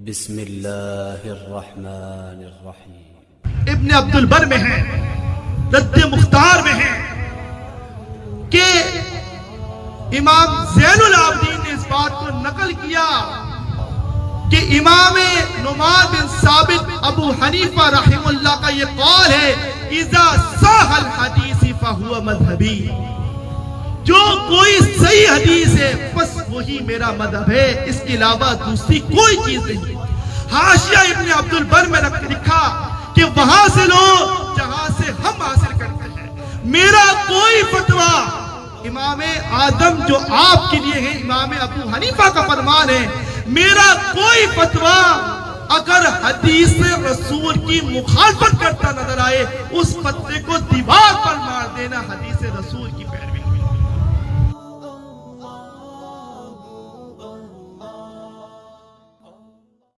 بسم اللہ الرحمن الرحیم. ابن عبد البر میں ہے، رد مختار میں ہے کہ امام زین العابدین نے اس بات کو نقل کیا کہ امام نعمان بن ثابت ابو حنیفہ رحم اللہ کا یہ قول ہے اذا صح الحدیث فہو مذہبی، جو کوئی صحیح حدیث ہے بس وہی میرا مذہب ہے، اس کے علاوہ دوسری کوئی چیز نہیں. حاشیہ ابن عبد البر میں لکھا کہ وہاں سے لو جہاں سے ہم حاصل کرتے ہیں، میرا کوئی فتویٰ امام آدم جو آپ کے لیے ہے، امام ابو حنیفہ کا فرمان ہے، میرا کوئی فتویٰ اگر حدیث رسول کی مخالفت کرتا نظر آئے اس فتوے کو دیوار پر مار دینا حدیث رسول